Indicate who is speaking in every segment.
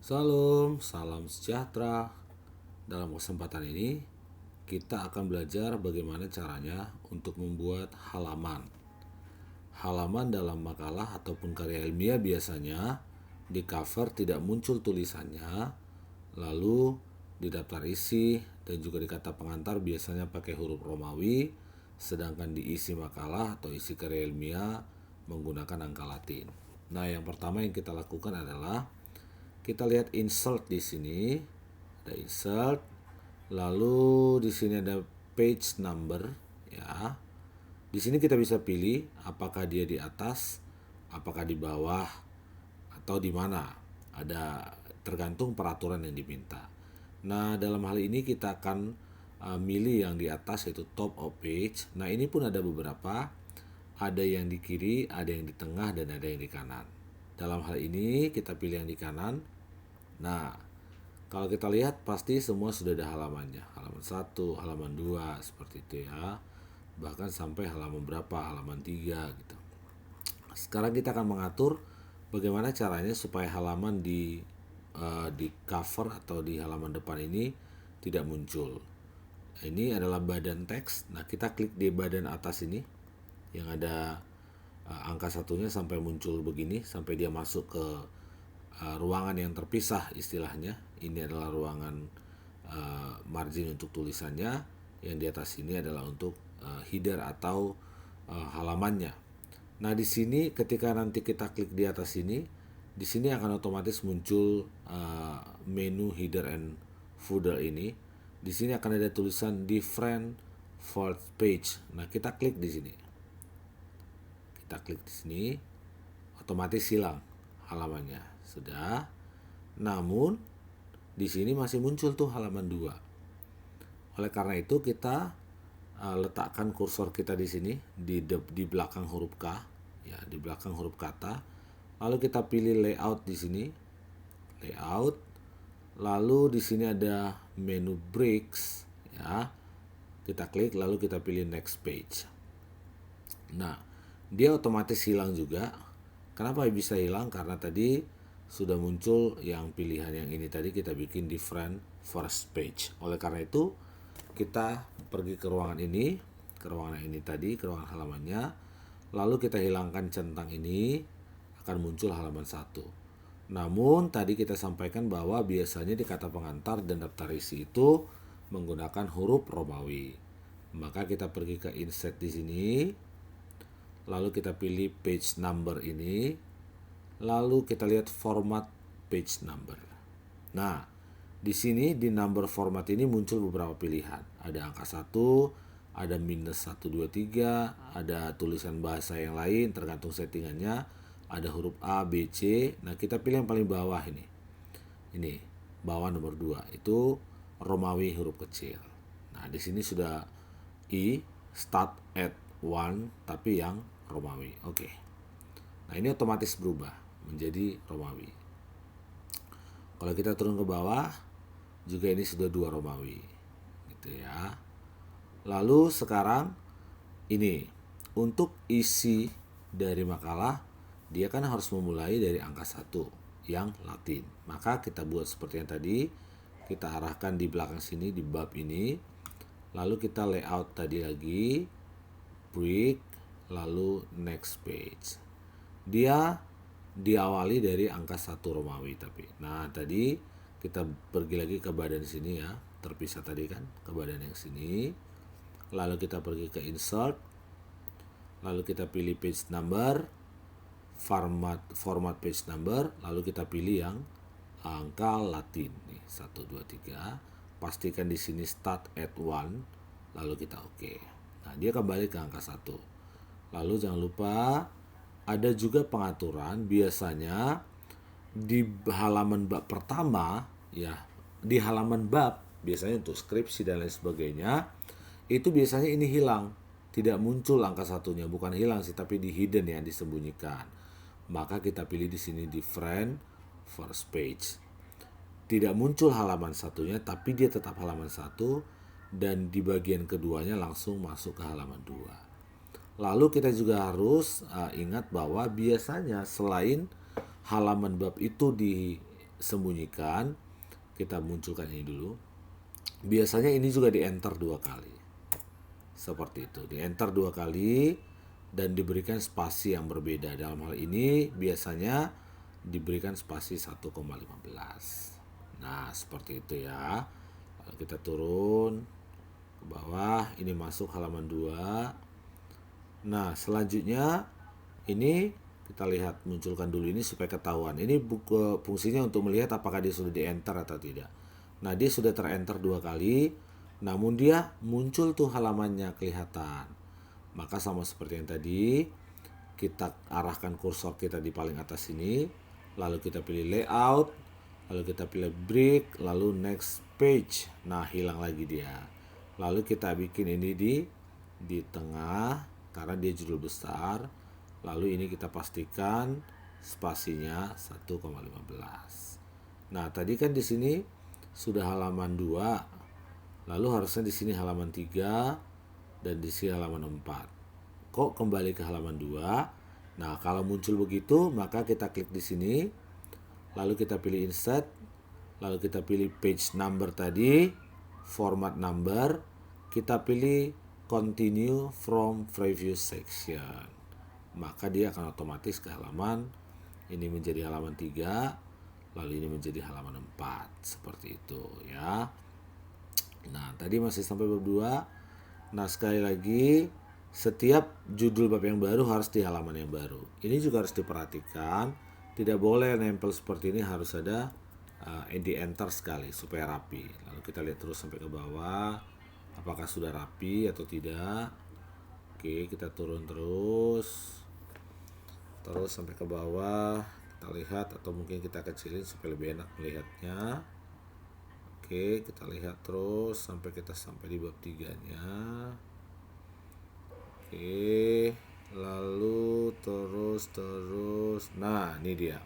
Speaker 1: Salam, salam sejahtera. Dalam kesempatan ini, kita akan belajar bagaimana caranya untuk membuat halaman. Halaman dalam makalah ataupun karya ilmiah biasanya di cover tidak muncul tulisannya, lalu di daftar isi dan juga di kata pengantar biasanya pakai huruf Romawi, sedangkan di isi makalah atau isi karya ilmiah menggunakan angka Latin. Nah, yang pertama yang kita lakukan adalah kita lihat insert di sini, ada insert, lalu di sini ada page number, ya. Di sini kita bisa pilih apakah dia di atas, apakah di bawah, atau di mana. Ada tergantung peraturan yang diminta. Nah, dalam hal ini kita akan milih yang di atas yaitu top of page. Nah, ini pun ada beberapa, ada yang di kiri, ada yang di tengah, dan ada yang di kanan. Dalam hal ini kita pilih yang di kanan. Nah, kalau kita lihat pasti semua sudah ada halamannya. Halaman 1, halaman 2, seperti itu ya. Bahkan sampai halaman berapa, halaman 3 gitu. Sekarang kita akan mengatur bagaimana caranya supaya halaman di cover atau di halaman depan ini tidak muncul. Ini adalah badan teks. Nah, kita klik di badan atas ini yang ada angka satunya sampai muncul begini, sampai dia masuk ke ruangan yang terpisah istilahnya. Ini adalah ruangan margin untuk tulisannya, yang di atas ini adalah untuk header atau halamannya. Nah, di sini ketika nanti kita klik di atas ini, di sini akan otomatis muncul menu header and footer ini. Di sini akan ada tulisan different fourth page. Nah, kita klik di sini. Kita klik di sini, otomatis hilang halamannya. Sudah. Namun di sini masih muncul tuh halaman 2. Oleh karena itu kita letakkan kursor kita di sini di belakang huruf K, ya, di belakang huruf kata. Lalu kita pilih layout di sini. Layout. Lalu di sini ada menu breaks, ya. Kita klik lalu kita pilih next page. Nah, dia otomatis hilang juga. Kenapa bisa hilang? Karena tadi sudah muncul yang pilihan yang ini tadi, kita bikin different first page. Oleh karena itu kita pergi ke ruangan ini, ke ruangan ini tadi, ke ruangan halamannya, lalu kita hilangkan centang ini, akan muncul halaman 1. Namun tadi kita sampaikan bahwa biasanya di kata pengantar dan daftar isi itu menggunakan huruf Romawi. Maka kita pergi ke insert di sini, lalu kita pilih page number ini, lalu kita lihat format page number. Nah, di sini di number format ini muncul beberapa pilihan. Ada angka 1, ada minus 1, 2, 3, ada tulisan bahasa yang lain tergantung settingannya, ada huruf A, B, C. Nah, kita pilih yang paling bawah ini. Ini, bawah nomor 2, itu Romawi huruf kecil. Nah, di sini sudah I, start at 1, tapi yang Romawi. Oke. Nah, ini otomatis berubah menjadi Romawi. Kalau kita turun ke bawah, juga ini sudah 2 Romawi, gitu ya. Lalu sekarang ini untuk isi dari makalah, dia kan harus memulai dari angka 1 yang Latin. Maka kita buat seperti yang tadi, kita arahkan di belakang sini di bab ini, lalu kita layout tadi lagi, break, lalu next page. Dia diawali dari angka 1 Romawi tapi. Nah, tadi kita pergi lagi ke badan sini ya, terpisah tadi kan, ke badan yang sini. Lalu kita pergi ke insert. Lalu kita pilih page number, format page number, lalu kita pilih yang angka Latin nih, 1 2 3. Pastikan di sini start at 1, lalu kita oke. Nah, dia kembali ke angka 1. Lalu jangan lupa ada juga pengaturan biasanya di halaman bab pertama, ya, di halaman bab biasanya untuk skripsi dan lain sebagainya, itu biasanya ini hilang, tidak muncul angka 1-nya, bukan hilang sih, tapi di hidden ya, disembunyikan. Maka kita pilih di sini different first page. Tidak muncul halaman 1-nya, tapi dia tetap halaman 1, dan di bagian keduanya langsung masuk ke halaman 2. Lalu kita juga harus ingat bahwa biasanya selain halaman bab itu sembunyikan, kita munculkan ini dulu. Biasanya ini juga di enter 2 kali. Seperti itu, di enter 2 kali dan diberikan spasi yang berbeda. Dalam hal ini biasanya diberikan spasi 1,15. Nah, seperti itu ya. Lalu kita turun ke bawah, ini masuk halaman 2. Nah, selanjutnya ini kita lihat, munculkan dulu ini supaya ketahuan. Ini fungsinya untuk melihat apakah dia sudah di-enter atau tidak. Nah, dia sudah ter-enter 2 kali, namun dia muncul tuh halamannya kelihatan. Maka sama seperti yang tadi, kita arahkan kursor kita di paling atas sini, lalu kita pilih layout, lalu kita pilih break, lalu next page. Nah, hilang lagi dia. Lalu kita bikin ini di tengah karena dia judul besar. Lalu ini kita pastikan spasinya 1,15. Nah, tadi kan di sini sudah halaman 2. Lalu harusnya di sini halaman 3 dan di sini halaman 4. Kok kembali ke halaman 2? Nah, kalau muncul begitu, maka kita klik di sini. Lalu kita pilih insert. Lalu kita pilih page number tadi, format number. Kita pilih continue from previous section. Maka dia akan otomatis ke halaman ini menjadi halaman 3, lalu ini menjadi halaman 4, seperti itu ya. Nah, tadi masih sampai bab 2. Nah, sekali lagi, setiap judul bab yang baru harus di halaman yang baru. Ini juga harus diperhatikan, tidak boleh nempel seperti ini, harus ada di enter sekali supaya rapi. Lalu kita lihat terus sampai ke bawah, apakah sudah rapi atau tidak. Oke, kita turun terus sampai ke bawah, kita lihat, atau mungkin kita kecilin supaya lebih enak melihatnya. Oke, kita lihat terus sampai kita sampai di bab 3-nya. Oke, lalu terus. Nah, ini dia.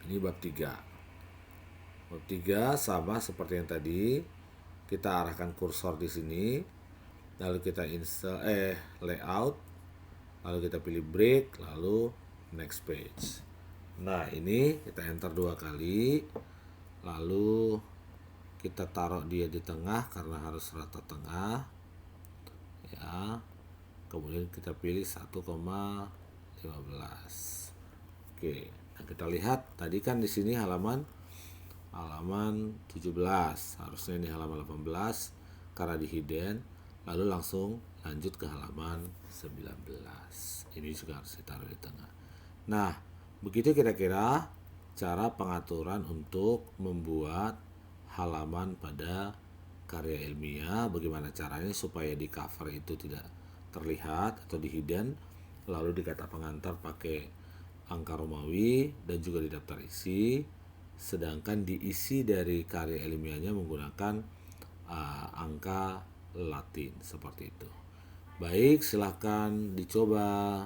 Speaker 1: Ini bab 3. Bab 3 sama seperti yang tadi. Kita arahkan kursor di sini. Lalu kita layout. Lalu kita pilih break, lalu next page. Nah, ini kita enter 2 kali. Lalu kita taruh dia di tengah karena harus rata tengah. Ya. Kemudian kita pilih 1,15. Oke. Nah, kita lihat tadi kan di sini halaman 17. Harusnya ini halaman 18 karena di hidden. Lalu langsung lanjut ke halaman 19. Ini juga harus ditaruh di tengah. Nah, begitu kira-kira cara pengaturan untuk membuat halaman pada karya ilmiah. Bagaimana caranya supaya di cover itu tidak terlihat atau di hidden. Lalu di kata pengantar pakai angka Romawi dan juga di daftar isi. Sedangkan diisi dari karya ilmiahnya menggunakan angka Latin, seperti itu. Baik, silahkan dicoba.